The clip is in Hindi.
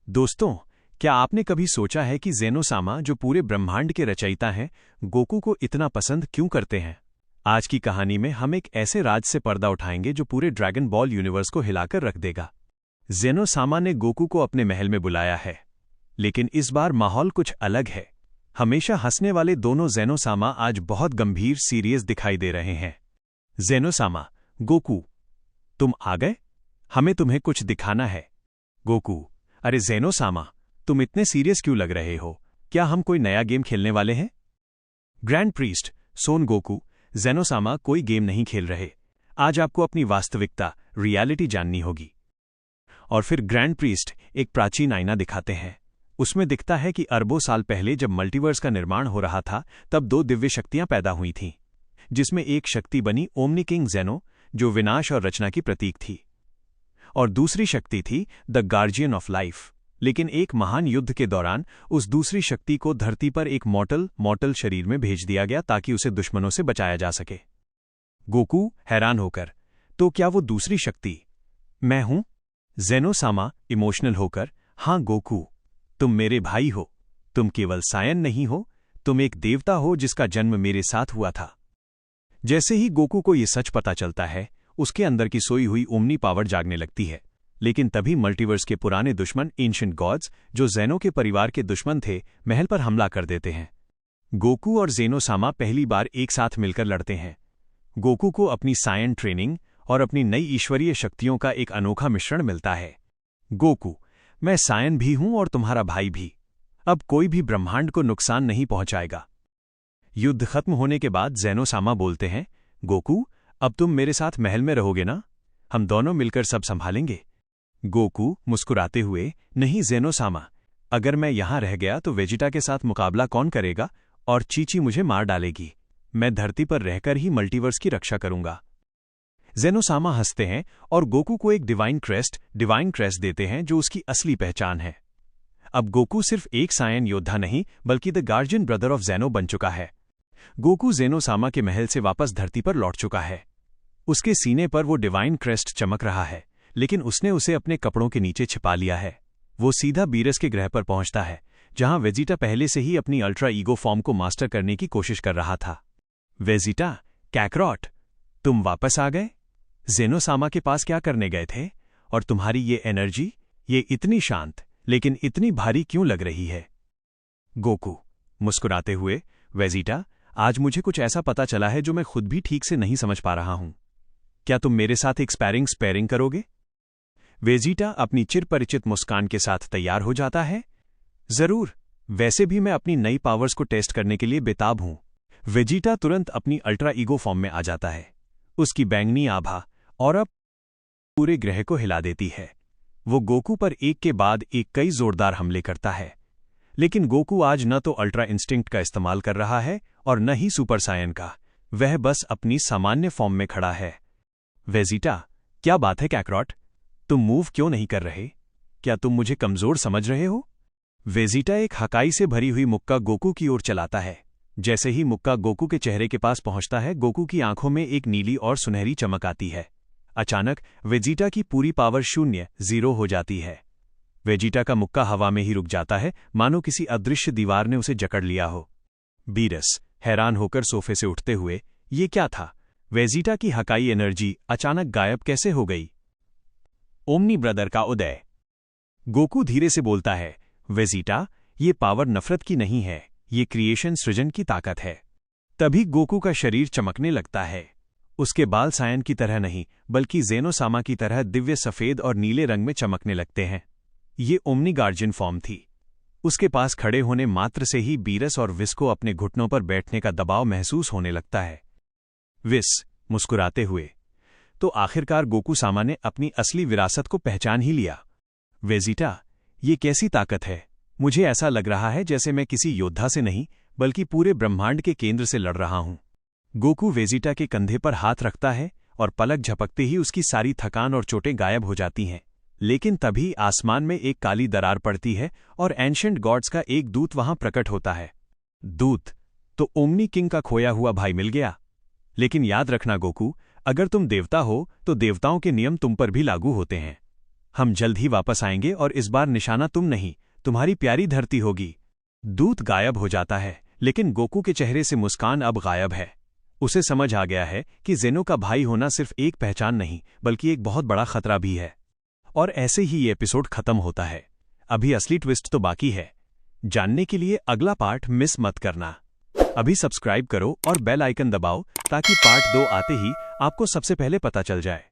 दोस्तों, क्या आपने कभी सोचा है कि ज़ेनोसामा, जो पूरे ब्रह्मांड के रचयिता हैं, गोकू को इतना पसंद क्यों करते हैं? आज की कहानी में हम एक ऐसे राज से पर्दा उठाएंगे जो पूरे ड्रैगन बॉल यूनिवर्स को हिलाकर रख देगा। ज़ेनोसामा ने गोकू को अपने महल में बुलाया है, लेकिन इस बार माहौल कुछ अलग है। हमेशा हंसने वाले दोनों ज़ेनोसामा आज बहुत गंभीर सीरियस दिखाई दे रहे हैं। ज़ेनोसामा, गोकू, तुम आ गए? हमें तुम्हें कुछ दिखाना है। गोकू, अरे ज़ेनोसामा, तुम इतने सीरियस क्यों लग रहे हो? क्या हम कोई नया गेम खेलने वाले हैं? ग्रैंड प्रीस्ट, सोन गोकू, ज़ेनोसामा कोई गेम नहीं खेल रहे। आज आपको अपनी वास्तविकता, रियलिटी जाननी होगी। और फिर ग्रैंड प्रीस्ट एक प्राचीन आईना दिखाते हैं। उसमें दिखता है कि अरबों साल पहले जब मल्टीवर्स का निर्माण हो रहा था, तब दो दिव्य शक्तियां पैदा हुई थीं, जिसमें एक शक्ति बनी ओमनी किंग ज़ेनो, जो विनाश और रचना की प्रतीक थी, और दूसरी शक्ति थी द गार्जियन ऑफ लाइफ। लेकिन एक महान युद्ध के दौरान उस दूसरी शक्ति को धरती पर एक मॉर्टल शरीर में भेज दिया गया ताकि उसे दुश्मनों से बचाया जा सके। गोकू हैरान होकर, तो क्या वो दूसरी शक्ति मैं हूं? ज़ेनोसामा इमोशनल होकर, हां गोकू, तुम मेरे भाई हो। तुम केवल सायन नहीं हो, तुम एक देवता हो जिसका जन्म मेरे साथ हुआ था। जैसे ही गोकू को यह सच पता चलता है, उसके अंदर की सोई हुई ओमनी पावर जागने लगती है। लेकिन तभी मल्टीवर्स के पुराने दुश्मन एंशिएंट गॉड्स, जो ज़ेनो के परिवार के दुश्मन थे, महल पर हमला कर देते हैं। गोकू और ज़ेनोसामा पहली बार एक साथ मिलकर लड़ते हैं। गोकू को अपनी सायन ट्रेनिंग और अपनी नई ईश्वरीय शक्तियों का एक अनोखा मिश्रण मिलता है। गोकू, मैं सायन भी हूं और तुम्हारा भाई भी। अब कोई भी ब्रह्मांड को नुकसान नहीं पहुंचाएगा। युद्ध खत्म होने के बाद ज़ेनोसामा बोलते हैं, गोकू, अब तुम मेरे साथ महल में रहोगे ना? हम दोनों मिलकर सब संभालेंगे। गोकू मुस्कुराते हुए, नहीं ज़ेनोसामा, अगर मैं यहां रह गया तो वेजिटा के साथ मुकाबला कौन करेगा और चीची मुझे मार डालेगी। मैं धरती पर रहकर ही मल्टीवर्स की रक्षा करूंगा। ज़ेनोसामा हंसते हैं और गोकू को एक डिवाइन क्रेस्ट देते हैं, जो उसकी असली पहचान है। अब गोकू सिर्फ एक सायन योद्धा नहीं, बल्कि the guardian brother of Zeno बन चुका है। गोकू ज़ेनोसामा के महल से वापस धरती पर लौट चुका है। उसके सीने पर वो डिवाइन क्रेस्ट चमक रहा है, लेकिन उसने उसे अपने कपड़ों के नीचे छिपा लिया है। वो सीधा बीरस के ग्रह पर पहुंचता है, जहां वेजिटा पहले से ही अपनी अल्ट्रा ईगो फॉर्म को मास्टर करने की कोशिश कर रहा था। वेजिटा, कैकरॉट, तुम वापस आ गए? ज़ेनोसामा के पास क्या करने गए थे? और तुम्हारी ये एनर्जी, ये इतनी शांत लेकिन इतनी भारी क्यों लग रही है? गोकू मुस्कुराते हुए, वेजिटा, आज मुझे कुछ ऐसा पता चला है जो मैं खुद भी ठीक से नहीं समझ पा रहा हूं। क्या तुम मेरे साथ एक स्पैरिंग करोगे? वेजिटा अपनी चिरपरिचित मुस्कान के साथ तैयार हो जाता है। जरूर, वैसे भी मैं अपनी नई पावर्स को टेस्ट करने के लिए बेताब हूं। वेजिटा तुरंत अपनी अल्ट्रा ईगो फॉर्म में आ जाता है। उसकी बैंगनी आभा और अब पूरे ग्रह को हिला देती है। वो गोकू पर एक के बाद एक कई जोरदार हमले करता है। लेकिन गोकू आज न तो अल्ट्रा इंस्टिंक्ट का इस्तेमाल कर रहा है और न ही सुपर सायन का। वह बस अपनी सामान्य फॉर्म में खड़ा है। वेजिटा, क्या बात है कैकरॉट? तुम मूव क्यों नहीं कर रहे? क्या तुम मुझे कमजोर समझ रहे हो? वेजिटा एक हकाई से भरी हुई मुक्का गोकू की ओर चलाता है। जैसे ही मुक्का गोकू के चेहरे के पास पहुंचता है, गोकू की आंखों में एक नीली और सुनहरी चमक आती है। अचानक वेजिटा की पूरी पावर 0 हो जाती है। वेजिटा का मुक्का हवा में ही रुक जाता है, मानो किसी अदृश्य दीवार ने उसे जकड़ लिया हो। बीरस हैरान होकर सोफे से उठते हुए, ये क्या था? वेजिटा की हकाई एनर्जी अचानक गायब कैसे हो गई? ओमनी ब्रदर का उदय। गोकू धीरे से बोलता है, वेजिटा, ये पावर नफरत की नहीं है, ये क्रिएशन सृजन की ताकत है। तभी गोकू का शरीर चमकने लगता है। उसके बाल सायन की तरह नहीं, बल्कि ज़ेनोसामा की तरह दिव्य सफेद और नीले रंग में चमकने लगते हैं। ये ओमनी गार्जियन फॉर्म थी। उसके पास खड़े होने मात्र से ही बीरस और विस को अपने घुटनों पर बैठने का दबाव महसूस होने लगता है। विस मुस्कुराते हुए, तो आखिरकार गोकू सामा ने अपनी असली विरासत को पहचान ही लिया। वेजिटा, ये कैसी ताकत है? मुझे ऐसा लग रहा है जैसे मैं किसी योद्धा से नहीं, बल्कि पूरे ब्रह्मांड के केंद्र से लड़ रहा हूं। गोकू वेजिटा के कंधे पर हाथ रखता है और पलक झपकते ही उसकी सारी थकान और चोटें गायब हो जाती हैं। लेकिन तभी आसमान में एक काली दरार पड़ती है और एंशिएंट गॉड्स का एक दूत वहां प्रकट होता है। दूत, तो ओमनी किंग का खोया हुआ भाई मिल गया। लेकिन याद रखना गोकू, अगर तुम देवता हो तो देवताओं के नियम तुम पर भी लागू होते हैं। हम जल्द ही वापस आएंगे और इस बार निशाना तुम नहीं, तुम्हारी प्यारी धरती होगी। दूत गायब हो जाता है, लेकिन गोकू के चेहरे से मुस्कान अब गायब है। उसे समझ आ गया है कि ज़ेनो का भाई होना सिर्फ एक पहचान नहीं, बल्कि एक बहुत बड़ा खतरा भी है। और ऐसे ही ये एपिसोड खत्म होता है। अभी असली ट्विस्ट तो बाकी है। जानने के लिए अगला पार्ट मिस मत करना। अभी सब्सक्राइब करो और बेल आइकन दबाओ ताकि पार्ट 2 आते ही आपको सबसे पहले पता चल जाए।